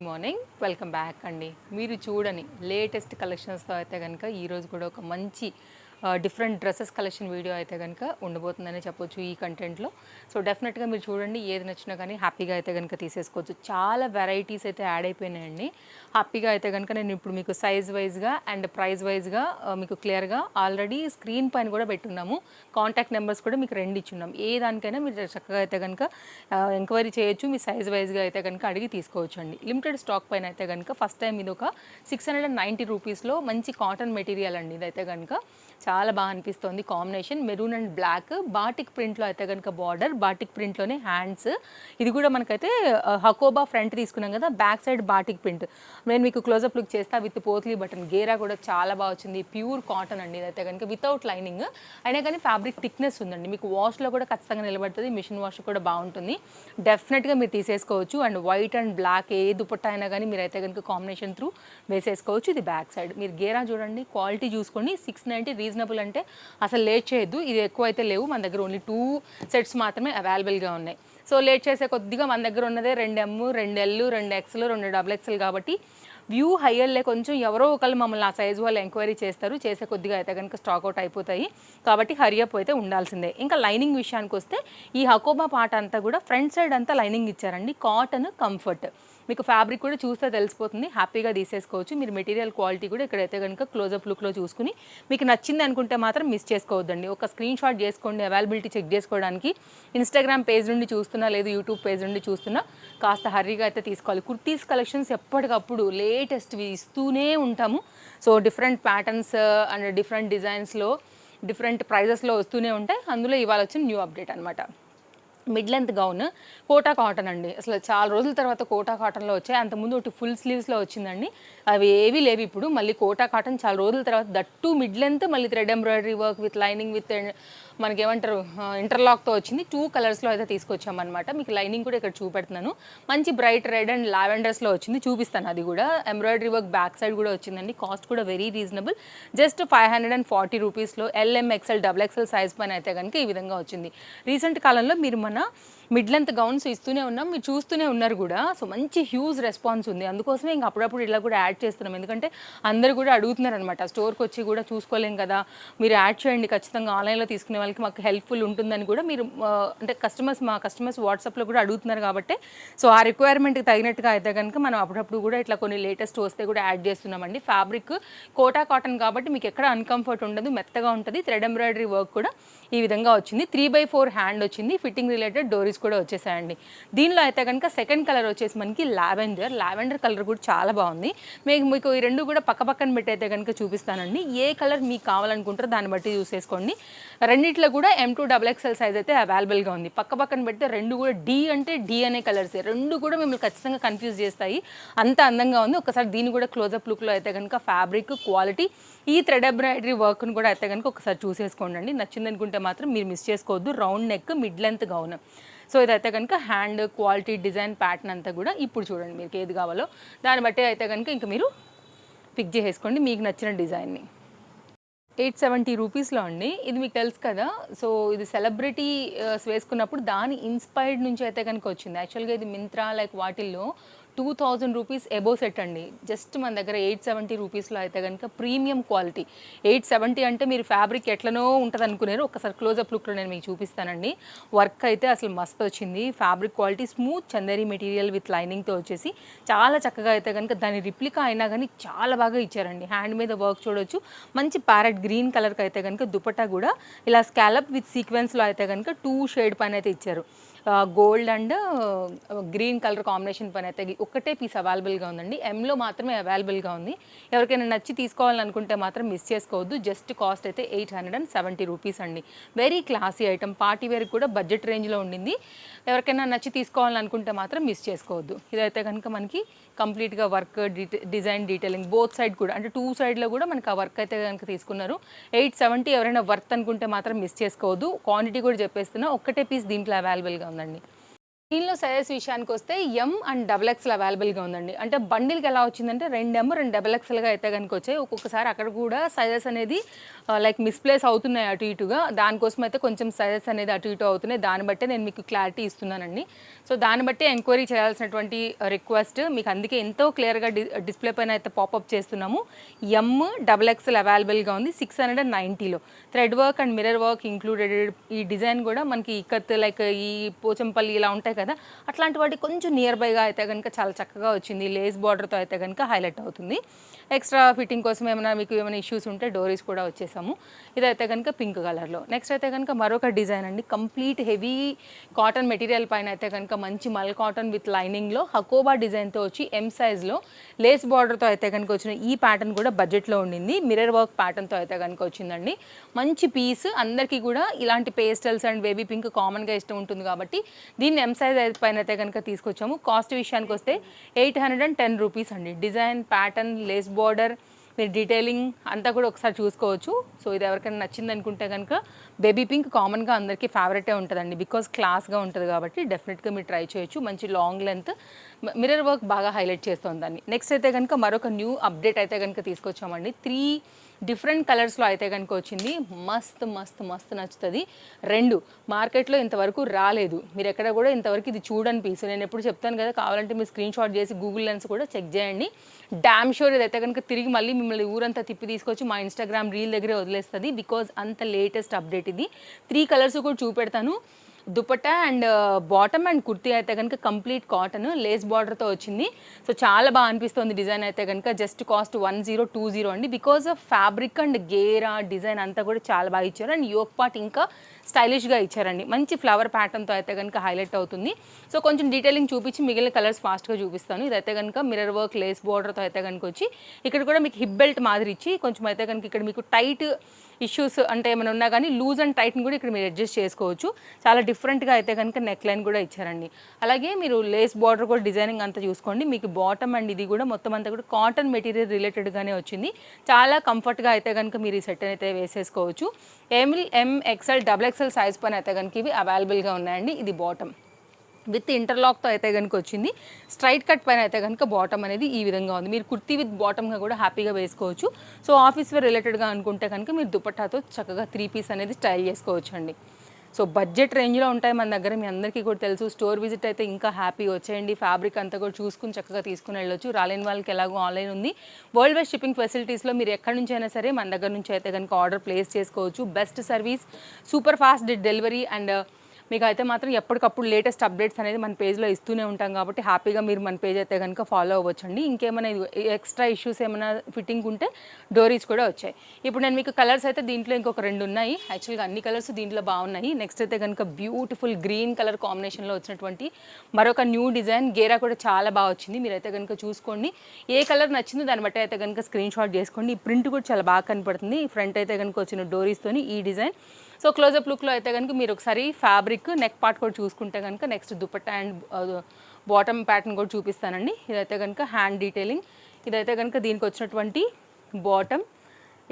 Morning welcome back అండి. మీరు చూడని లేటెస్ట్ కలెక్షన్స్తో అయితే కనుక ఈరోజు కూడా ఒక మంచి డిఫరెంట్ డ్రెస్సెస్ కలెక్షన్ వీడియో అయితే కనుక ఉండబోతుందని చెప్పొచ్చు ఈ కంటెంట్లో. సో డెఫినెట్గా మీరు చూడండి, ఏది నచ్చినా కానీ హ్యాపీగా అయితే కనుక తీసేసుకోవచ్చు. చాలా వెరైటీస్ అయితే యాడ్ అయిపోయినాయండి. హ్యాపీగా అయితే కనుక నేను ఇప్పుడు మీకు సైజ్ వైజ్గా అండ్ ప్రైస్ వైజ్గా మీకు క్లియర్గా ఆల్రెడీ స్క్రీన్ పైన కూడా పెట్టున్నాము. కాంటాక్ట్ నెంబర్స్ కూడా మీకు రెండు ఇచ్చున్నాం. ఏ దానికైనా మీరు చక్కగా అయితే కనుక ఎంక్వైరీ చేయొచ్చు. మీ సైజ్ వైజ్గా అయితే కనుక అడిగి తీసుకోవచ్చు అండి. లిమిటెడ్ స్టాక్ పైన అయితే కనుక ఫస్ట్ టైం ఇది ఒక 690 రూపీస్లో మంచి కాటన్ మెటీరియల్ అండి. ఇదైతే కనుక చాలా బాగా అనిపిస్తుంది. Combination maroon and black, batik ప్రింట్లో అయితే కనుక బార్డర్, బాటిక్ ప్రింట్లోనే హ్యాండ్స్. ఇది కూడా మనకైతే హకోబా ఫ్రంట్ తీసుకున్నాం కదా, బ్యాక్ సైడ్ బాటిక్ ప్రింట్. నేను మీకు క్లోజప్ లుక్ చేస్తా విత్ పోత్లీ బటన్. గేరా కూడా చాలా బాగా వచ్చింది. ప్యూర్ కాటన్ అండి ఇదైతే కనుక, వితౌట్ లైనింగ్ అయినా కానీ ఫ్యాబ్రిక్ థిక్నెస్ ఉందండి. మీకు వాష్లో కూడా ఖచ్చితంగా నిలబడుతుంది. మిషన్ వాష్ కూడా బాగుంటుంది. డెఫినెట్గా మీరు తీసేసుకోవచ్చు. అండ్ వైట్ అండ్ బ్లాక్ ఏ దుపట్టా అయినా కానీ మీరు అయితే కనుక కాంబినేషన్ త్రూ వేసేసుకోవచ్చు. ఇది బ్యాక్ సైడ్. మీరు గేరా చూడండి, క్వాలిటీ చూసుకోండి. 690 రీజనబుల్ అంటే అసలు లేట్ చేయొద్దు. ఇది ఎక్కువ అయితే లేవు, మన దగ్గర ఓన్లీ 2 సెట్స్ మాత్రమే అవైలబుల్గా ఉన్నాయి. సో లేట్ చేసే కొద్దిగా మన దగ్గర ఉన్నదే 2M, 2L, 2XL, 2XXL కాబట్టి వ్యూ హయ్యర్లే కొంచెం ఎవరో ఒకళ్ళు మమ్మల్ని ఆ సైజు వాళ్ళు ఎంక్వైరీ చేస్తారు. చేసే కొద్దిగా అయితే కనుక స్టాక్అవుట్ అయిపోతాయి కాబట్టి హరియప్ అయితే ఉండాల్సిందే. ఇంకా లైనింగ్ విషయానికి వస్తే ఈ హకోబా పార్ట్ అంతా కూడా ఫ్రంట్ సైడ్ అంతా లైనింగ్ ఇచ్చారండి. కాటన్ కంఫర్ట్, మీకు ఫ్యాబ్రిక్ కూడా చూస్తే తెలిసిపోతుంది. హ్యాపీగా తీసేసుకోవచ్చు. మీరు మెటీరియల్ క్వాలిటీ కూడా ఇక్కడైతే కనుక క్లోజప్ లుక్లో చూసుకుని మీకు నచ్చింది అనుకుంటే మాత్రం మిస్ చేసుకోవద్దండి. ఒక స్క్రీన్ షాట్ చేసుకోండి, అవైలబిలిటీ చెక్ చేసుకోవడానికి. ఇన్స్టాగ్రామ్ పేజ్ నుండి చూస్తున్నా, లేదు యూట్యూబ్ పేజ్ నుండి చూస్తున్నా, కాస్త హర్రీగా అయితే తీసుకోవాలి. కుర్తీస్ కలెక్షన్స్ ఎప్పటికప్పుడు లేటెస్ట్వి ఇస్తూనే ఉంటాము. So different patterns and different డిజైన్స్లో డిఫరెంట్ ప్రైజెస్లో వస్తూనే ఉంటాయి. అందులో ఇవాళ వచ్చిన న్యూ అప్డేట్ అనమాట. Mid length gown Kota cotton అండి. అసలు చాలా రోజుల తర్వాత కోటా కాటన్లో వచ్చాయి. అంతకుముందు ఒకటి ఫుల్ స్లీవ్స్లో వచ్చిందండి, అవి ఏవి లేవు ఇప్పుడు. మళ్ళీ కోటా కాటన్ చాలా రోజుల తర్వాత, దట్టు మిడ్ లెంత్, మళ్ళీ thread embroidery work with lining with మనకి ఏమంటారు ఇంటర్లాక్తో వచ్చింది. 2 కలర్స్లో అయితే తీసుకొచ్చామన్నమాట. మీకు లైనింగ్ కూడా ఇక్కడ చూపెడుతున్నాను. మంచి బ్రైట్ రెడ్ అండ్ లావెండర్స్లో వచ్చింది, చూపిస్తాను అది కూడా. ఎంబ్రాయిడరీ వర్క్ బ్యాక్ సైడ్ కూడా వచ్చిందండి. కాస్ట్ కూడా వెరీ రీజనబుల్, జస్ట్ 540 రూపీస్లో. LM, XL, XXL సైజ్ పైన అయితే కనుక ఈ విధంగా వచ్చింది. రీసెంట్ కాలంలో మీరు మన మిడ్ లెంత్ గౌన్స్ ఇస్తూనే ఉన్నాం, మీరు చూస్తూనే ఉన్నారు కూడా. సో మంచి హ్యూజ్ రెస్పాన్స్ ఉంది. అందుకోసమే ఇంకా అప్పుడప్పుడు ఇలా కూడా యాడ్ చేస్తున్నాం. ఎందుకంటే అందరూ కూడా అడుగుతున్నారు అనమాట, స్టోర్కి వచ్చి కూడా చూసుకోలేం కదా, మీరు యాడ్ చేయండి ఖచ్చితంగా, ఆన్లైన్లో తీసుకునే వాళ్ళకి మాకు హెల్ప్ఫుల్ ఉంటుందని కూడా మీరు అంటే మా కస్టమర్స్ వాట్సాప్లో కూడా అడుగుతున్నారు కాబట్టి, సో ఆ రిక్వైర్మెంట్కి తగినట్టుగా అయితే కనుక మనం అప్పుడప్పుడు కూడా ఇట్లా కొన్ని లేటెస్ట్ వస్తే కూడా యాడ్ చేస్తున్నామండి. ఫ్యాబ్రిక్ కోటా కాటన్ కాబట్టి మీకు ఎక్కడ అన్కంఫర్ట్ ఉండదు, మెత్తగా ఉంటుంది. థ్రెడ్ ఎంబ్రాయిడరీ వర్క్ కూడా ఈ విధంగా వచ్చింది. 3/4 హ్యాండ్ వచ్చింది. ఫిట్టింగ్ రిలేటెడ్ డోరీస్ కూడా వచ్చేసాయండి. దీనిలో అయితే కనుక సెకండ్ కలర్ వచ్చేసి మనకి లావెండర్ కలర్ కూడా చాలా బాగుంది. మీకు ఈ రెండు కూడా పక్క పక్కన పెట్టి అయితే కనుక చూపిస్తానండి. ఏ కలర్ మీకు కావాలనుకుంటారో దాన్ని బట్టి చూసేసుకోండి. రెండిట్లో కూడా M2 XXL సైజ్ అయితే అవైలబుల్గా ఉంది. పక్క పక్కన పెడితే రెండు కూడా D అంటే D అనే కలర్స్, రెండు కూడా మిమ్మల్ని ఖచ్చితంగా కన్ఫ్యూజ్ చేస్తాయి, అంత అందంగా ఉంది. ఒకసారి దీన్ని కూడా క్లోజప్ లుక్లో అయితే కనుక ఫ్యాబ్రిక్ క్వాలిటీ, ఈ థ్రెడ్ ఎంబ్రాయిడరీ వర్క్ను కూడా అయితే కనుక ఒకసారి చూసేసుకోండి. నచ్చింది అనుకుంటే మాత్రం మీరు మిస్ చేసుకోవద్దు. Round neck, mid length gown. So ఇదైతే కనుక హ్యాండ్ క్వాలిటీ, డిజైన్, ప్యాటర్న్ అంతా కూడా ఇప్పుడు చూడండి మీకు ఏది కావాలో దాన్ని బట్టి అయితే కనుక ఇంకా మీరు పిక్ చేసుకోండి మీకు నచ్చిన డిజైన్ని. 870 రూపీస్లో అండి. ఇది మీకు తెలుసు కదా, సో ఇది సెలబ్రిటీ వేసుకున్నప్పుడు దాని ఇన్స్పైర్డ్ నుంచి అయితే కనుక వచ్చింది. యాక్చువల్గా ఇది మింత్రా లైక్ వాటిల్లో 2000 రూపీస్ ఎబో సెట్ అండి. జస్ట్ మన దగ్గర 870 రూపీస్లో అయితే కనుక ప్రీమియం క్వాలిటీ. 870 అంటే మీరు ఫ్యాబ్రిక్ ఎట్లనో ఉంటుంది అనుకున్నారు. ఒకసారి క్లోజప్ లుక్లో నేను మీకు చూపిస్తానండి. వర్క్ అయితే అసలు మస్తు వచ్చింది. Fabric quality smooth Chanderi material with లైనింగ్తో వచ్చేసి చాలా చక్కగా అయితే కనుక దాని రిప్లికా అయినా కానీ చాలా బాగా ఇచ్చారండి. హ్యాండ్ మీద వర్క్ చూడొచ్చు. మంచి ప్యారెట్ గ్రీన్ కలర్కి అయితే కనుక దుపట్టా కూడా ఇలా స్కాలప్ విత్ సీక్వెన్స్లో అయితే కనుక 2 షేడ్ పైన అయితే ఇచ్చారు. Gold and green colour combination పైన అయితే ఒక్కటే పీస్ అవైలబుల్గా ఉందండి. Mలో మాత్రమే అవైలబుల్గా ఉంది. ఎవరికైనా నచ్చి తీసుకోవాలనుకుంటే మాత్రం మిస్ చేసుకోవద్దు. జస్ట్ కాస్ట్ అయితే 870 రూపీస్ అండి. Very classy item, party wear కూడా బడ్జెట్ రేంజ్లో ఉండింది. ఎవరికైనా నచ్చి తీసుకోవాలనుకుంటే మాత్రం మిస్ చేసుకోవద్దు. ఇదైతే కనుక మనకి కంప్లీట్గా work, design, detailing both side కూడా, అంటే 2 సైడ్లో కూడా మనకి ఆ వర్క్ అయితే కనుక తీసుకున్నారు. 870 ఎవరైనా వర్త్ అనుకుంటే మాత్రం మిస్ చేసుకోవద్దు. క్వాంటిటీ కూడా చెప్పేస్తున్నా, ఒక్కటే పీస్ దీంట్లో అవైలబుల్గా ఉందండి. దీనిలో సైజెస్ విషయానికి వస్తే ఎం అండ్ డబుల్ ఎక్స్ఎల్ అవైలబుల్గా ఉందండి. అంటే బండిల్కి ఎలా వచ్చిందంటే 2M 2 డబుల్ ఎక్స్ఎల్గా అయితే కనుక వచ్చాయి. ఒక్కొక్కసారి అక్కడ కూడా సైజెస్ అనేది లైక్ మిస్ప్లేస్ అవుతున్నాయి అటు ఇటుగా. దానికోసం అయితే కొంచెం సైజెస్ అనేది అటు ఇటు అవుతున్నాయి. దాన్ని బట్టే నేను మీకు క్లారిటీ ఇస్తున్నానండి. సో దాన్ని బట్టి ఎంక్వైరీ చేయాల్సినటువంటి రిక్వెస్ట్ మీకు, అందుకే ఎంతో క్లియర్గా డిస్ప్లే పైన అయితే పాపప్ చేస్తున్నాము. ఎం డబుల్ ఎక్స్ఎల్ అవైలబుల్గా ఉంది 690లో. Thread work and mirror work included. ఈ డిజైన్ కూడా మనకి ఇక్కత్ లైక్ ఈ పోచంపల్లి ఇలా ఉంటాయి కదా, అట్లాంటి వాటి కొంచెం నియర్ బైగా అయితే కనుక చాలా చక్కగా వచ్చింది. లేస్ బార్డర్తో అయితే కనుక హైలైట్ అవుతుంది. ఎక్స్ట్రా ఫిట్టింగ్ కోసం మీకు ఏమైనా ఇష్యూస్ ఉంటే డోరీస్ కూడా వచ్చేసాము. ఇదైతే కనుక పింక్ కలర్లో. నెక్స్ట్ అయితే కనుక మరొక డిజైన్ అండి. కంప్లీట్ హెవీ కాటన్ మెటీరియల్ పైన అయితే కనుక మంచి మల్ కాటన్ విత్ లైనింగ్లో హకోబా డిజైన్తో వచ్చి ఎం సైజ్లో లేస్ బార్డర్తో అయితే కనుక వచ్చిన ఈ ప్యాటర్న్ కూడా బడ్జెట్లో ఉండింది. మిర్రర్ వర్క్ ప్యాటర్న్తో అయితే కనుక వచ్చిందండి. మంచి పీస్. అందరికీ కూడా ఇలాంటి పేస్టల్స్ అండ్ బేబీ పింక్ కామన్గా ఇష్టం ఉంటుంది కాబట్టి దీన్ని ఎం సైజ్ పైన అయితే కనుక తీసుకొచ్చాము. కాస్ట్ విషయానికి వస్తే 810 రూపీస్ అండి. డిజైన్, ప్యాటర్న్, లేస్ బార్డర్, మీరు డీటెయిలింగ్ అంతా కూడా ఒకసారి చూసుకోవచ్చు. సో ఇది ఎవరికైనా నచ్చింది అనుకుంటే కనుక బేబీ పింక్ కామన్గా అందరికీ ఫేవరెటే ఉంటుందండి. బికాస్ క్లాస్గా ఉంటుంది కాబట్టి డెఫినెట్గా మీరు ట్రై చేయొచ్చు. మంచి లాంగ్ లెంత్, మిర్రర్ వర్క్ బాగా హైలైట్ చేస్తుంది దాన్ని. నెక్స్ట్ అయితే కనుక మరొక న్యూ అప్డేట్ అయితే కనుక తీసుకొచ్చామండి. 3 డిఫరెంట్ కలర్స్లో అయితే కనుక వచ్చింది. మస్త్ మస్త్ మస్త్ నచ్చుతుంది. 2 మార్కెట్లో ఇంతవరకు రాలేదు. మీరు ఎక్కడ కూడా ఇంతవరకు ఇది చూడని పీస్. నేను ఎప్పుడు చెప్తాను కదా, కావాలంటే మీరు స్క్రీన్ షాట్ చేసి గూగుల్ లెన్స్ కూడా చెక్ చేయండి. డామ్ షూర్ ఇదైతే కనుక తిరిగి మళ్ళీ మిమ్మల్ని ఊరంతా తిప్పి తీసుకొచ్చి మా ఇన్స్టాగ్రామ్ రీల్ దగ్గరే వదిలేస్తుంది. బికాజ్ అంత లేటెస్ట్ అప్డేట్ ఇది. 3 కలర్స్ కూడా చూపెడతాను. Dupatta and bottom and kurti అయితే కనుక కంప్లీట్ కాటన్ లేస్ బార్డర్తో వచ్చింది. సో చాలా బాగా అనిపిస్తుంది డిజైన్ అయితే కనుక. జస్ట్ కాస్ట్ 1020 అండి. బికాజ్ ఆఫ్ ఫ్యాబ్రిక్ అండ్ గేరా డిజైన్ అంతా కూడా చాలా బాగా ఇచ్చారు. అండ్ యోక్ పార్ట్ ఇంకా స్టైలిష్గా ఇచ్చారండి. మంచి ఫ్లవర్ ప్యాటర్న్తో అయితే కనుక హైలైట్ అవుతుంది. సో కొంచెం డీటెయిలింగ్ చూపించి మిగిలిన కలర్స్ ఫాస్ట్గా చూపిస్తాను. ఇదైతే కనుక మిర్రర్ వర్క్ లేస్ బార్డర్తో అయితే కనుక వచ్చి ఇక్కడ కూడా మీకు హిప్ బెల్ట్ మాదిరి ఇచ్చి కొంచెం అయితే కనుక ఇక్కడ మీకు టైట్ ఇష్యూస్ అంటే ఏమైనా ఉన్నా కానీ లూజ్ అండ్ టైట్ని కూడా ఇక్కడ మీరు అడ్జస్ట్ చేసుకోవచ్చు. చాలా డిఫరెంట్గా అయితే కనుక నెక్ లైన్ కూడా ఇచ్చారండి. అలాగే మీరు లేస్ బార్డర్ కూడా డిజైనింగ్ అంతా చూసుకోండి. మీకు బాటమ్ అండ్ ఇది కూడా మొత్తం అంతా కూడా కాటన్ మెటీరియల్ రిలేటెడ్గానే వచ్చింది. చాలా కంఫర్ట్గా అయితే కనుక మీరు ఈ సెట్ అయితే వేసేసుకోవచ్చు. ఎం ఎక్స్ఎల్ డబుల్ ఎక్స్ఎల్ సైజ్ పైన అయితే కనుక ఇవి అవైలబుల్గా ఉన్నాయండి. ఇది బాటమ్ విత్ ఇంటర్లాక్తో అయితే కనుక వచ్చింది. స్ట్రైట్ కట్ పైన అయితే కనుక బాటమ్ అనేది ఈ విధంగా ఉంది. మీరు కుర్తీ విత్ బాటమ్గా కూడా హ్యాపీగా వేసుకోవచ్చు. సో ఆఫీస్ వేర్ రిలేటెడ్గా అనుకుంటే కనుక మీరు దుపట్టాతో చక్కగా 3 పీస్ అనేది స్టైల్ చేసుకోవచ్చు అండి. సో బడ్జెట్ రేంజ్లో ఉంటాయి మన దగ్గర, మీ అందరికీ కూడా తెలుసు. స్టోర్ విజిట్ అయితే ఇంకా హ్యాపీ వచ్చేయండి. ఫ్యాబ్రిక్ అంతా కూడా చూసుకుని చక్కగా తీసుకుని వెళ్ళొచ్చు. రాలేని వాళ్ళకి ఎలాగో ఆన్లైన్ ఉంది. వరల్డ్ వైడ్ షిప్పింగ్ ఫెసిలిటీస్లో మీరు ఎక్కడి నుంచి అయినా సరే మన దగ్గర నుంచి అయితే కనుక ఆర్డర్ ప్లేస్ చేసుకోవచ్చు. Best service, super fast delivery and మీకు అయితే మాత్రం ఎప్పటికప్పుడు లేటెస్ట్ అప్డేట్స్ అనేది మన పేజ్లో ఇస్తూనే ఉంటాం కాబట్టి హ్యాపీగా మీరు మన పేజ్ అయితే కనుక ఫాలో అవ్వచ్చండి. ఇంకేమైనా ఎక్స్ట్రా ఇష్యూస్ ఏమైనా ఫిట్టింగ్ ఉంటే డోరీస్ కూడా వచ్చాయి. ఇప్పుడు నేను మీకు కలర్స్ అయితే దీంట్లో ఇంకొక 2 ఉన్నాయి. యాక్చువల్గా అన్ని కలర్స్ దీంట్లో బాగున్నాయి. నెక్స్ట్ అయితే కనుక బ్యూటిఫుల్ గ్రీన్ కలర్ కాంబినేషన్లో వచ్చినటువంటి మరొక న్యూ డిజైన్. గేరా కూడా చాలా బాగా వచ్చింది. మీరైతే కనుక చూసుకోండి. ఏ కలర్ నచ్చిందో దాన్ని బట్టి అయితే కనుక స్క్రీన్ షాట్ చేసుకోండి. ఈ ప్రింట్ కూడా చాలా బాగా కనపడుతుంది. ఫ్రంట్ అయితే కనుక వచ్చిన డోరీస్తోని ఈ డిజైన్. సో క్లోజప్ లుక్లో అయితే కనుక మీరు ఒకసారి ఫ్యాబ్రిక్ నెక్ పార్ట్ కూడా చూసుకుంటే కనుక next dupatta and bottom pattern కూడా చూపిస్తానండి. ఇదైతే కనుక హ్యాండ్ డీటెయిలింగ్. ఇదైతే కనుక దీనికి వచ్చినటువంటి బాటమ్.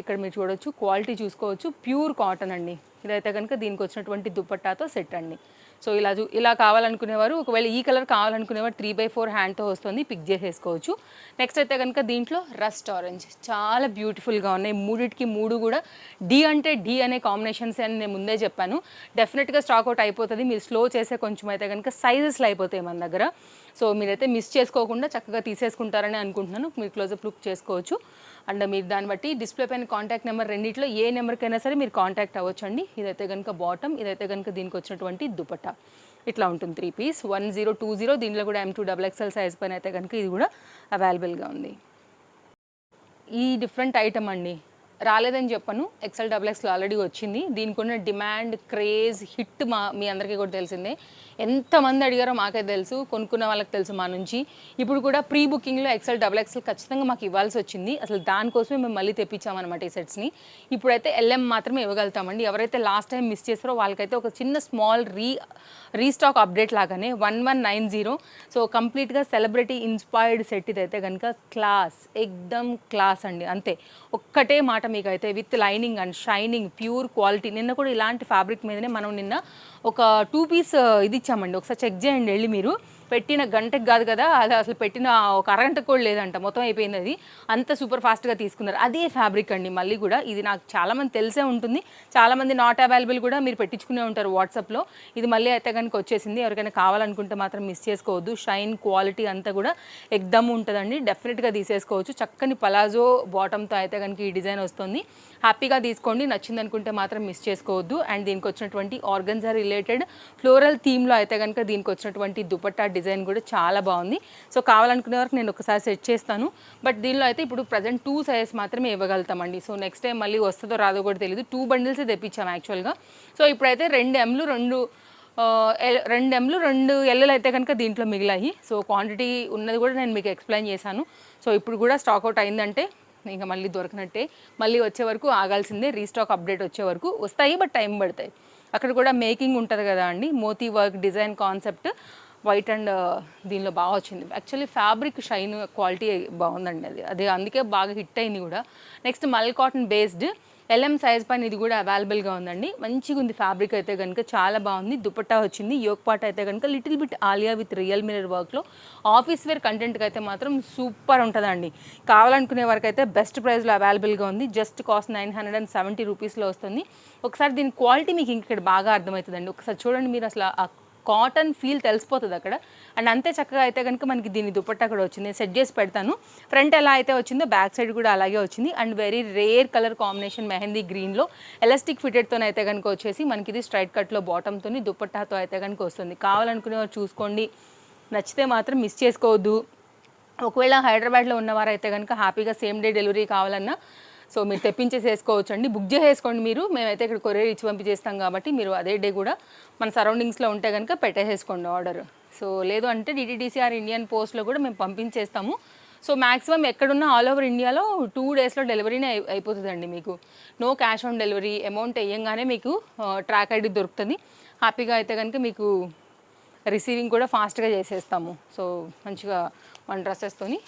ఇక్కడ మీరు చూడొచ్చు, క్వాలిటీ చూసుకోవచ్చు. ప్యూర్ కాటన్ అండి. ఇదైతే కనుక దీనికి వచ్చినటువంటి దుపట్టాతో సెట్ అండి. సో ఇలా కావాలనుకునేవారు, ఒకవేళ ఈ కలర్ కావాలనుకునేవారు 3/4 హ్యాండ్తో వస్తుంది, పిక్ చేసేసుకోవచ్చు. నెక్స్ట్ అయితే కనుక దీంట్లో రస్ట్ ఆరెంజ్ చాలా బ్యూటిఫుల్గా ఉన్నాయి. మూడిటికి 3 కూడా డి అంటే డి అనే కాంబినేషన్స్ అని నేను ముందే చెప్పాను. డెఫినెట్గా స్టాక్అవుట్ అయిపోతుంది. మీరు స్లో చేసే కొంచెం అయితే కనుక సైజెస్లో అయిపోతాయి మన దగ్గర. సో మీరైతే మిస్ చేసుకోకుండా చక్కగా తీసేసుకుంటారని అనుకుంటున్నాను. మీరు క్లోజప్ లుక్ చేసుకోవచ్చు. అండ్ మీరు దాన్ని బట్టి డిస్ప్లే పైన కాంటాక్ట్ నెంబర్ రెండిట్లో ఏ నెంబర్కైనా సరే మీరు కాంటాక్ట్ అవ్వచ్చండి. ఇదైతే కనుక బాటమ్, ఇదైతే కనుక దీనికి వచ్చినటువంటి దుపట్టా. ఇట్లా ఉంటుంది 3 పీస్ 1020. దీంట్లో కూడా M2XXL సైజ్ పైన అయితే కనుక ఇది కూడా అవైలబుల్గా ఉంది. ఈ డిఫరెంట్ ఐటమ్ అండి, రాలేదని చెప్పను. XL, XXL ఆల్రెడీ వచ్చింది. దీనికి ఉన్న డిమాండ్, క్రేజ్, హిట్ మీ అందరికీ కూడా తెలిసిందే. ఎంతమంది అడిగారో మాకైతే తెలుసు, కొనుక్కున్న వాళ్ళకి తెలుసు మా నుంచి. ఇప్పుడు కూడా ప్రీ బుకింగ్లో XL ఖచ్చితంగా మాకు ఇవ్వాల్సి వచ్చింది. అసలు దానికోసమే మేము మళ్ళీ తెప్పించామన్నమాట ఈ సెట్స్ని. ఇప్పుడైతే LM మాత్రమే ఇవ్వగలుగుతామండి. ఎవరైతే లాస్ట్ టైం మిస్ చేస్తారో వాళ్ళకైతే ఒక చిన్న స్మాల్ రీస్టాక్ అప్డేట్ లాగానే 1190. సో కంప్లీట్గా సెలబ్రిటీ ఇన్స్పైర్డ్ సెట్ ఇదైతే కనుక క్లాస్, ఎక్దమ్ క్లాస్ అండి. అంతే, ఒక్కటే మాట మీకు అయితే with lining and shining pure quality. నిన్న కూడా ఇలాంటి ఫ్యాబ్రిక్ మీదనే మనం నిన్న ఒక 2 పీస్ ఇది ఇచ్చామండి, ఒకసారి చెక్ చేయండి వెళ్ళి మీరు. పెట్టిన గంటకు కాదు కదా, అది అసలు పెట్టిన ఒక అరగంటకు కూడా లేదంట, మొత్తం అయిపోయింది. అది అంత సూపర్ ఫాస్ట్గా తీసుకున్నారు. అదే ఫ్యాబ్రిక్ అండి. మళ్ళీ కూడా ఇది నాకు చాలామంది తెలిసే ఉంటుంది, చాలామంది నాట్ అవైలబుల్ కూడా మీరు పెట్టించుకునే ఉంటారు వాట్సాప్లో. ఇది మళ్ళీ అయితే కనుక వచ్చేసింది. ఎవరికైనా కావాలనుకుంటే మాత్రం మిస్ చేసుకోవద్దు. షైన్ క్వాలిటీ అంతా కూడా ఎక్దమ్ ఉంటుందండి, డెఫినెట్గా తీసేసుకోవచ్చు. చక్కని పలాజో బాటంతో అయితే కనుక ఈ డిజైన్ వస్తుంది. హ్యాపీగా తీసుకోండి, నచ్చింది అనుకుంటే మాత్రం మిస్ చేసుకోవద్దు. అండ్ దీనికి వచ్చినటువంటి ఆర్గన్జా రిలేటెడ్ ఫ్లోరల్ థీమ్లో అయితే కనుక దీనికి వచ్చినటువంటి దుపట్టా డిజైన్ కూడా చాలా బాగుంది. సో కావాలనుకునే వరకు నేను ఒకసారి సెట్ చేస్తాను. బట్ దీనిలో అయితే ఇప్పుడు ప్రజెంట్ 2 సైజెస్ మాత్రమే ఇవ్వగలుగుతామండి. సో నెక్స్ట్ టైం మళ్ళీ వస్తుందో రాదో కూడా తెలియదు. 2 బండిల్స్ తెప్పించాము యాక్చువల్గా. సో ఇప్పుడైతే 2 Mలు 2 Lలు అయితే కనుక దీంట్లో మిగిలాయి. సో క్వాంటిటీ ఉన్నది కూడా నేను మీకు ఎక్స్ప్లెయిన్ చేశాను. సో ఇప్పుడు కూడా స్టాక్అవుట్ అయిందంటే ఇంకా మళ్ళీ దొరకనట్టే, మళ్ళీ వచ్చే వరకు ఆగాల్సిందే. రీస్టాక్ అప్డేట్ వచ్చే వరకు వస్తాయి, బట్ టైం పడతాయి. అక్కడ కూడా మేకింగ్ ఉంటుంది కదా అండి, మోతీ work design concept white and దీనిలో బాగా వచ్చింది. యాక్చువల్లీ ఫ్యాబ్రిక్ షైన్ క్వాలిటీ బాగుందండి, అది అందుకే బాగా హిట్ అయింది కూడా. నెక్స్ట్ మల్ కాటన్ బేస్డ్ LM సైజ్ పైన ఇది కూడా అవైలబుల్గా ఉందండి. మంచిగా ఉంది ఫ్యాబ్రిక్ అయితే కనుక, చాలా బాగుంది. దుపట్టా వచ్చింది. యోక్ పార్ట్ అయితే కనుక little bit Alia with real mirror వర్క్లో ఆఫీస్ వేర్ కంటెంట్కి అయితే మాత్రం సూపర్ ఉంటుందండి. కావాలనుకునే వరకు అయితే బెస్ట్ ప్రైస్లో అవైలబుల్గా ఉంది. జస్ట్ కాస్ట్ 970 రూపీస్లో వస్తుంది. ఒకసారి దీని క్వాలిటీ మీకు ఇక్కడ బాగా అర్థమవుతుందండి. ఒకసారి చూడండి మీరు, అసలు ఆ కాటన్ ఫీల్ తెలిసిపోతుంది అక్కడ. అండ్ అంతే చక్కగా అయితే కనుక మనకి దీని దుపట్టా కూడా వచ్చింది. నేను సెట్ చేసి పెడతాను. ఫ్రంట్ ఎలా అయితే వచ్చిందో బ్యాక్ సైడ్ కూడా అలాగే వచ్చింది. And very rare colour combination mehndi గ్రీన్లో ఎలాస్టిక్ ఫిటెడ్తో అయితే కనుక వచ్చేసి మనకి ఇది స్ట్రైట్ కట్లో బాటంతో దుపట్టాతో అయితే కనుక వస్తుంది. కావాలనుకునే చూసుకోండి, నచ్చితే మాత్రం మిస్ చేసుకోవద్దు. ఒకవేళ హైదరాబాద్లో ఉన్నవారైతే కనుక హ్యాపీగా సేమ్ డే డెలివరీ కావాలన్నా సో మీరు తెప్పించేసేసుకోవచ్చు అండి. బుక్ చేసేసుకోండి మీరు. మేమైతే ఇక్కడ కొరియర్ ఇచ్చి పంపించేస్తాం కాబట్టి మీరు అదే డే కూడా మన సరౌండింగ్స్లో ఉంటే కనుక పెట్టేసేసుకోండి ఆర్డర్. సో లేదు అంటే DTDC ఇండియన్ పోస్ట్లో కూడా మేము పంపించేస్తాము. సో మ్యాక్సిమం ఎక్కడున్నా ఆల్ ఓవర్ ఇండియాలో 2 డేస్లో డెలివరీనే అయిపోతుందండి మీకు. No cash on delivery. Amount వేయంగానే మీకు ట్రాక్ ఐడి దొరుకుతుంది. హ్యాపీగా అయితే కనుక మీకు రిసీవింగ్ కూడా ఫాస్ట్గా చేసేస్తాము. సో మంచిగా మన డ్రెస్సెస్తోని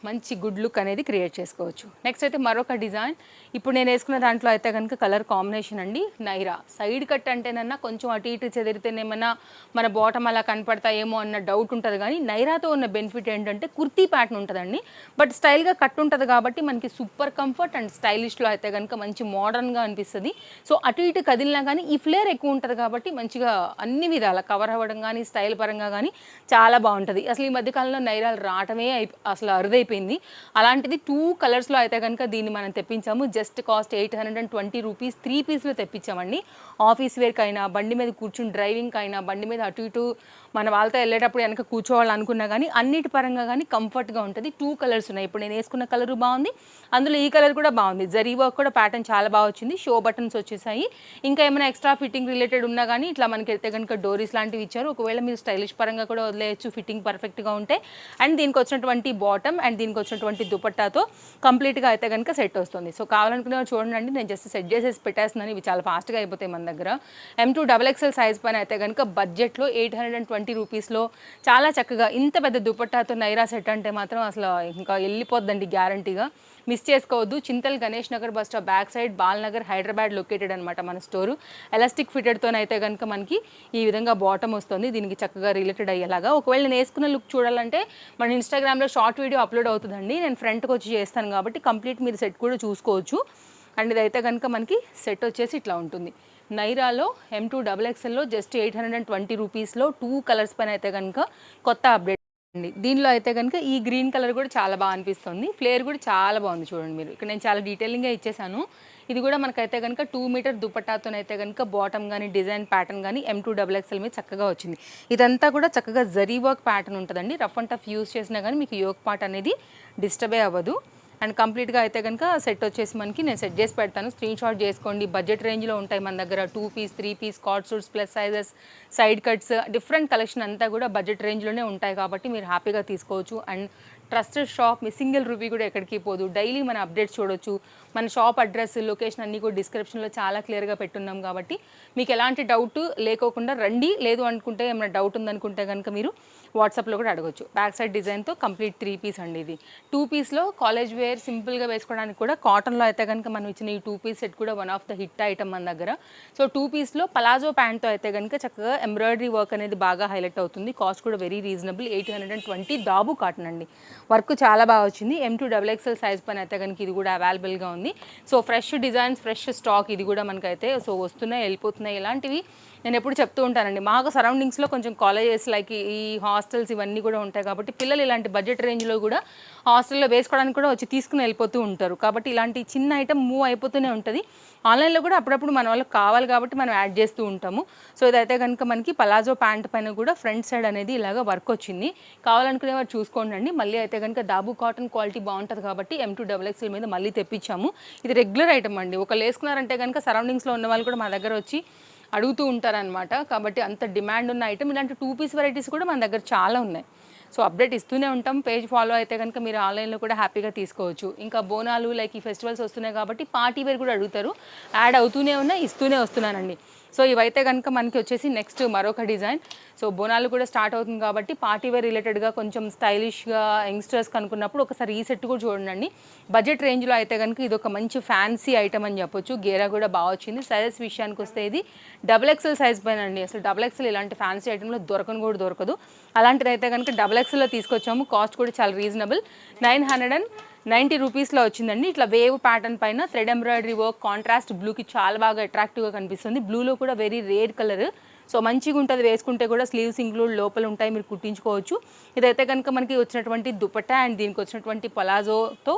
మంచి గుడ్ లుక్ అనేది క్రియేట్ చేసుకోవచ్చు. నెక్స్ట్ అయితే మరొక డిజైన్. ఇప్పుడు నేను వేసుకున్న దాంట్లో అయితే కనుక కలర్ కాంబినేషన్ అండి నైరా. సైడ్ కట్ అంటేనన్నా కొంచెం అటు ఇటు చెదిరితేనేమన్నా మన బాటమ్ అలా కనపడతాయేమో అన్న డౌట్ ఉంటుంది. కానీ నైరాతో ఉన్న బెనిఫిట్ ఏంటంటే కుర్తీ ప్యాటర్న్ ఉంటుందండి, బట్ స్టైల్గా కట్ ఉంటుంది కాబట్టి మనకి సూపర్ కంఫర్ట్ అండ్ స్టైలిష్లో అయితే కనుక మంచి మోడర్న్గా అనిపిస్తుంది. సో అటు ఇటు కదిలినా కానీ ఈ ఫ్లేర్ ఎక్కువ ఉంటుంది కాబట్టి మంచిగా అన్ని విధాల కవర్ అవ్వడం కానీ స్టైల్ పరంగా కానీ చాలా బాగుంటుంది. అసలు ఈ మధ్యకాలంలో నైరాలు రావటమే అసలు అరుదైపోయింది. అలాంటిది 2 కలర్స్లో అయితే కనుక దీన్ని మనం తెప్పించాము. జస్ట్ కాస్ట్ 820 రూపీస్ 3 పీస్లో తెప్పించామండి. ఆఫీస్ వేర్కి అయినా, బండి మీద కూర్చుని డ్రైవింగ్కి అయినా, బండి మీద అటు ఇటు మన వాళ్ళతో వెళ్ళేటప్పుడు వెనక కూర్చోవాలనుకున్నా కానీ అన్నిటి పరంగా కానీ కంఫర్ట్గా ఉంటుంది. 2 కలర్స్ ఉన్నాయి. ఇప్పుడు నేను వేసుకున్న కలరు బాగుంది, అందులో ఈ కలర్ కూడా బాగుంది. జరీ వర్క్ కూడా ప్యాటర్న్ చాలా బాగా వచ్చింది. షో బటన్స్ వచ్చేసాయి. ఇంకా ఏమైనా ఎక్స్ట్రా ఫిట్టింగ్ రిలేటెడ్ ఉన్నా కానీ ఇట్లా మనకి అయితే కనుక డోరీస్ లాంటివి ఇచ్చారు. ఒకవేళ మీరు స్టైలిష్ పరంగా కూడా వదిలేయచ్చు ఫిట్టింగ్ పర్ఫెక్ట్గా ఉంటే. అండ్ దీనికి వచ్చినటువంటి బాటమ్ అండ్ దీనికి వచ్చినటువంటి దుపట్టాతో కంప్లీట్గా అయితే కనుక సెట్ వస్తుంది. సో కావాలనుకునే చూడండి, నేను జస్ట్ సెట్ చేసేసి పెట్టేస్తున్నాను. ఇవి చాలా ఫాస్ట్గా అయిపోతాయి మన దగ్గర. M2 XXL సైజ్ పైన అయితే కనుక బడ్జెట్లో 820 రూపీస్లో చాలా చక్కగా ఇంత పెద్ద దుపట్టాతో నైరా సెట్ అంటే మాత్రం అసలు ఇంకా వెళ్ళిపోద్దండి గ్యారంటీగా. మిస్ చేసుకోవద్దు. Chintal Ganesh Nagar bus stop back side Balnagar Hyderabad located అనమాట మన స్టోరు. ఎలాస్టిక్ ఫిటెడ్తోనైతే కనుక మనకి ఈ విధంగా బాటమ్ వస్తుంది. దీనికి చక్కగా రిలేటెడ్ అయ్యేలాగా. ఒకవేళ నేను వేసుకున్న లుక్ చూడాలంటే మన ఇన్స్టాగ్రామ్లో షార్ట్ వీడియో అప్లోడ్ అవుతుందండి. నేను ఫ్రంట్కి వచ్చి చేస్తాను కాబట్టి కంప్లీట్ మీరు సెట్ కూడా చూసుకోవచ్చు. అండ్ ఇదైతే కనుక మనకి సెట్ వచ్చేసి ఇట్లా ఉంటుంది. నైరాలో M2 XXLలో జస్ట్ 820 రూపీస్లో 2 కలర్స్ పైన అయితే కనుక కొత్త అప్డేట్ అండి. దీనిలో అయితే కనుక ఈ గ్రీన్ కలర్ కూడా చాలా బాగా అనిపిస్తుంది. ఫ్లేర్ కూడా చాలా బాగుంది చూడండి మీరు. ఇక్కడ నేను చాలా డీటెయిలింగ్గా ఇచ్చేసాను. ఇది కూడా మనకైతే కనుక 2 మీటర్ దుపట్టాతోనైతే కనుక బాటమ్ కానీ డిజైన్ ప్యాటర్న్ కానీ M2 XXL మీద చక్కగా వచ్చింది. ఇదంతా కూడా చక్కగా జరీ వర్క్ ప్యాటర్న్ ఉంటుందండి. రఫ్ అండ్ టఫ్ యూస్ చేసినా కానీ మీకు యోక్ పార్ట్ అనేది డిస్టర్బే అవ్వదు. అండ్ కంప్లీట్గా అయితే కనుక సెట్ వచ్చేసి మనకి నేను సెట్ చేసి పెడతాను. స్క్రీన్ షాట్ చేసుకోండి. బడ్జెట్ రేంజ్లో ఉంటాయి మన దగ్గర. 2 piece 3 piece card suits plus sizes side cuts different collection అంతా కూడా బడ్జెట్ రేంజ్లోనే ఉంటాయి కాబట్టి మీరు హ్యాపీగా తీసుకోవచ్చు. అండ్ ట్రస్టెడ్ షాప్, మీ సింగిల్ రూపీ కూడా ఎక్కడికి పోదు. డైలీ మన అప్డేట్స్ చూడొచ్చు. మన షాప్ అడ్రస్, లొకేషన్ అన్నీ కూడా డిస్క్రిప్షన్లో చాలా క్లియర్గా పెట్టున్నాం కాబట్టి మీకు ఎలాంటి డౌట్ లేకోకుండా రండి. లేదు అనుకుంటే ఏమైనా డౌట్ ఉందనుకుంటే కనుక మీరు వాట్సాప్లో కూడా అడగొచ్చు. బ్యాక్ సైడ్ డిజైన్తో కంప్లీట్ 3 పీస్ అండి. ఇది 2 పీస్లో కాలేజ్ వేర్ సింపుల్గా వేసుకోవడానికి కూడా కాటన్లో అయితే కనుక మనం ఇచ్చిన ఈ 2 పీస్ సెట్ కూడా one of the hit item మన దగ్గర. సో 2 పీస్లో పలాజో ప్యాంట్తో అయితే కనుక చక్కగా ఎంబ్రాయిడరీ వర్క్ అనేది బాగా హైలైట్ అవుతుంది. కాస్ట్ కూడా వెరీ రీజనబుల్, 820 దాబు కాటన్ అండి. వర్క్ చాలా బాగా వచ్చింది. M2XXL సైజ్ పైన అయితే కనుక ఇది కూడా అవైలబుల్గా ఉంది. So fresh designs, fresh stock ఇది కూడా మనకైతే సో వస్తున్నాయి, వెళ్ళిపోతున్నాయి. ఇలాంటివి నేను ఎప్పుడు చెప్తూ ఉంటానండి. మాకు సరౌండింగ్స్లో కొంచెం కాలేజెస్ లైక్ ఈ హాస్టల్స్ ఇవన్నీ కూడా ఉంటాయి కాబట్టి పిల్లలు ఇలాంటి బడ్జెట్ రేంజ్లో కూడా హాస్టల్లో వేసుకోవడానికి కూడా వచ్చి తీసుకుని వెళ్ళిపోతూ ఉంటారు. కాబట్టి ఇలాంటి చిన్న ఐటమ్ మూవ్ అయిపోతూనే ఉంటుంది. ఆన్లైన్లో కూడా అప్పుడప్పుడు మన వాళ్ళకి కావాలి కాబట్టి మనం యాడ్ చేస్తూ ఉంటాము. సో ఇదైతే కనుక మనకి పలాజో ప్యాంట్ పైన కూడా ఫ్రంట్ సైడ్ అనేది ఇలాగ వర్క్ వచ్చింది. కావాలనుకునే వారు చూసుకోండి. మళ్ళీ అయితే కనుక దాబు కాటన్ క్వాలిటీ బాగుంటుంది కాబట్టి M2XXL మీద మళ్ళీ తెప్పించాము. ఇది రెగ్యులర్ ఐటమ్ అండి. ఒకళ్ళు వేసుకున్నారంటే కనుక సరౌండింగ్స్లో ఉన్న వాళ్ళు కూడా మా దగ్గర వచ్చి అడుగుతూ ఉంటారనమాట. కాబట్టి అంత డిమాండ్ ఉన్న ఐటమ్. ఇలాంటి 2 పీస్ వెరైటీస్ కూడా మన దగ్గర చాలా ఉన్నాయి. సో అప్డేట్ ఇస్తూనే ఉంటాం. పేజ్ ఫాలో అయితే కనుక మీరు ఆన్లైన్లో కూడా హ్యాపీగా తీసుకోవచ్చు. ఇంకా బోనాలు లైక్ ఈ ఫెస్టివల్స్ వస్తున్నాయి కాబట్టి పార్టీ వేర్ కూడా అడుగుతారు. యాడ్ అవుతూనే ఉన్నాయి, ఇస్తూనే వస్తున్నానండి. సో ఇవైతే కనుక మనకి వచ్చేసి నెక్స్ట్ మరొక డిజైన్. సో బోనాలు కూడా స్టార్ట్ అవుతుంది కాబట్టి పార్టీ వేర్ రిలేటెడ్గా కొంచెం స్టైలిష్గా యంగ్స్టర్స్కి అనుకున్నప్పుడు ఒకసారి ఈ సెట్ కూడా చూడండి. బడ్జెట్ రేంజ్లో అయితే కనుక ఇది ఒక మంచి ఫ్యాన్సీ ఐటమ్ అని చెప్పొచ్చు. గేరా కూడా బాగా వచ్చింది. సైజెస్ విషయానికి వస్తే ఇది XXL సైజ్ పైన అండి. అసలు XXL ఇలాంటి ఫ్యాన్సీ ఐటెంలో దొరకను కూడా దొరకదు. అలాంటిది అయితే కనుక XXLలో తీసుకొచ్చాము. కాస్ట్ కూడా చాలా రీజనబుల్, 990 రూపీస్లో వచ్చిందండి. ఇట్లా వేవ్ ప్యాటర్న్ పైన థ్రెడ్ ఎంబ్రాయిడరీ వర్క్, కాంట్రాస్ట్ బ్లూకి చాలా బాగా అట్రాక్టివ్గా కనిపిస్తుంది. బ్లూలో కూడా వెరీ రేర్ కలర్. సో మంచిగా ఉంటుంది, వేసుకుంటే కూడా స్లీవ్స్ ఇంక్లూడ్ లోపల ఉంటాయి, మీరు కుట్టించుకోవచ్చు. ఇదైతే కనుక మనకి వచ్చినటువంటి దుపట్టా అండ్ దీనికి వచ్చినటువంటి పలాజోతో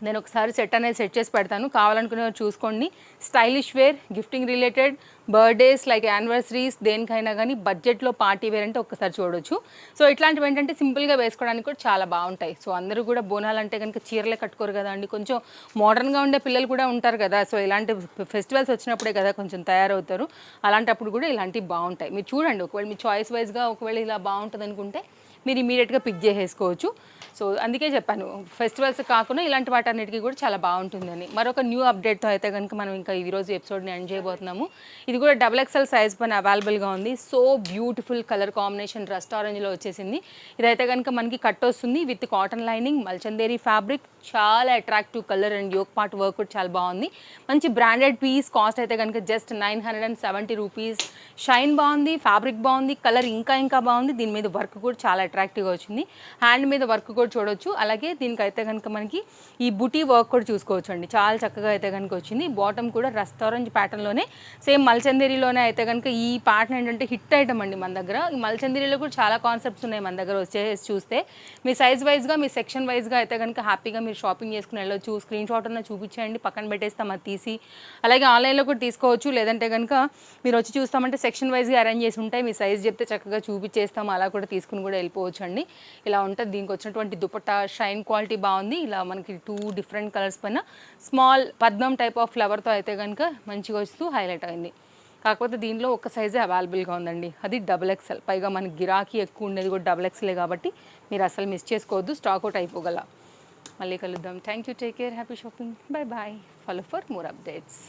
నేను ఒకసారి సెట్ అనేది సెట్ చేసి పెడతాను. కావాలనుకునే చూసుకోండి. Stylish wear, gifting related, birthdays like anniversaries దేనికైనా కానీ బడ్జెట్లో పార్టీ వేర్ అంటే ఒక్కసారి చూడొచ్చు. సో ఇట్లాంటివి ఏంటంటే సింపుల్గా వేసుకోవడానికి కూడా చాలా బాగుంటాయి. సో అందరూ కూడా బోనాలు అంటే కనుక చీరలే కట్టుకోరు కదా అండి. కొంచెం మోడర్న్గా ఉండే పిల్లలు కూడా ఉంటారు కదా. సో ఇలాంటి ఫెస్టివల్స్ వచ్చినప్పుడే కదా కొంచెం తయారవుతారు. అలాంటప్పుడు కూడా ఇలాంటివి బాగుంటాయి. మీరు చూడండి, ఒకవేళ మీ చాయిస్ వైజ్గా ఒకవేళ ఇలా బాగుంటుంది అనుకుంటే మీరు ఇమీడియట్గా పిక్ చేసేసుకోవచ్చు. సో అందుకే చెప్పాను, ఫెస్టివల్స్ కాకుండా ఇలాంటి వాటన్నిటికీ కూడా చాలా బాగుంటుందని. మరొక న్యూ అప్డేట్తో అయితే కనుక మనం ఇంకా ఈరోజు ఎపిసోడ్ని ఎండ్ చేయబోతున్నాము. ఇది కూడా XXL సైజ్ పైన అవైలబుల్గా ఉంది. So beautiful colour combination rust ఆరెంజ్లో వచ్చేసింది. ఇదైతే కనుక మనకి కట్ వస్తుంది with cotton lining, Mulchanderi fabric, చాలా attractive colour and yoke part work కూడా చాలా బాగుంది. మంచి బ్రాండెడ్ పీస్. కాస్ట్ అయితే కనుక జస్ట్ 970 రూపీస్. షైన్ బాగుంది, ఫ్యాబ్రిక్ బాగుంది, కలర్ ఇంకా బాగుంది. దీని మీద వర్క్ కూడా చాలా అట్రాక్టివ్గా వచ్చింది. హ్యాండ్ మీద వర్క్ కూడా చూడొచ్చు. అలాగే దీనికి అయితే కనుక మనకి ఈ బుటీ వర్క్ కూడా చూసుకోవచ్చు అండి. చాలా చక్కగా అయితే కనుక వచ్చింది. బాటమ్ కూడా రస్ట్ ఆరెంజ్ ప్యాటర్న్లోనే సేమ్ మల్చందేరిలోనే అయితే కనుక ఈ ప్యాటర్న్ ఏంటంటే హిట్ ఐటమ్ అండి మన దగ్గర. ఈ మల్చందేరిలో కూడా చాలా కాన్సెప్ట్స్ ఉన్నాయి మన దగ్గర. వచ్చేసి చూస్తే మీ సైజ్ వైజ్గా, మీ సెక్షన్ వైజ్గా అయితే కనుక హ్యాపీగా మీరు షాపింగ్ చేసుకుని వెళ్ళొచ్చు. స్క్రీన్ షాట్ అన్న చూపించండి, పక్కన పెట్టేస్తాం అది తీసి. అలాగే ఆన్లైన్లో కూడా తీసుకోవచ్చు. లేదంటే కనుక మీరు వచ్చి చూస్తామంటే సెక్షన్ వైజ్గా అరేంజ్ చేసి ఉంటాయి. మీ సైజ్ చెప్తే చక్కగా చూపించేస్తాం. అలా కూడా తీసుకుని కూడా వెళ్ళిపోవచ్చు అండి. ఇలా ఉంటుంది. దీనికి వచ్చినటువంటి దుపట్టా షైన్ క్వాలిటీ బాగుంది. ఇలా మనకి 2 డిఫరెంట్ కలర్స్ పైన స్మాల్ పద్మం టైప్ ఆఫ్ ఫ్లవర్తో అయితే కనుక మంచిగా వస్తూ హైలైట్ అయింది. కాకపోతే దీనిలో ఒక సైజే అవైలబుల్గా ఉందండి, అది XXL. పైగా మనకి గిరాకీ ఎక్కువ ఉండేది కూడా XXL కాబట్టి మీరు అసలు మిస్ చేసుకోవద్దు. స్టాక్ అవుట్ అయిపోగల. మళ్ళీ కలుద్దాం. Thank you, take care, happy shopping, bye bye. Follow for more updates.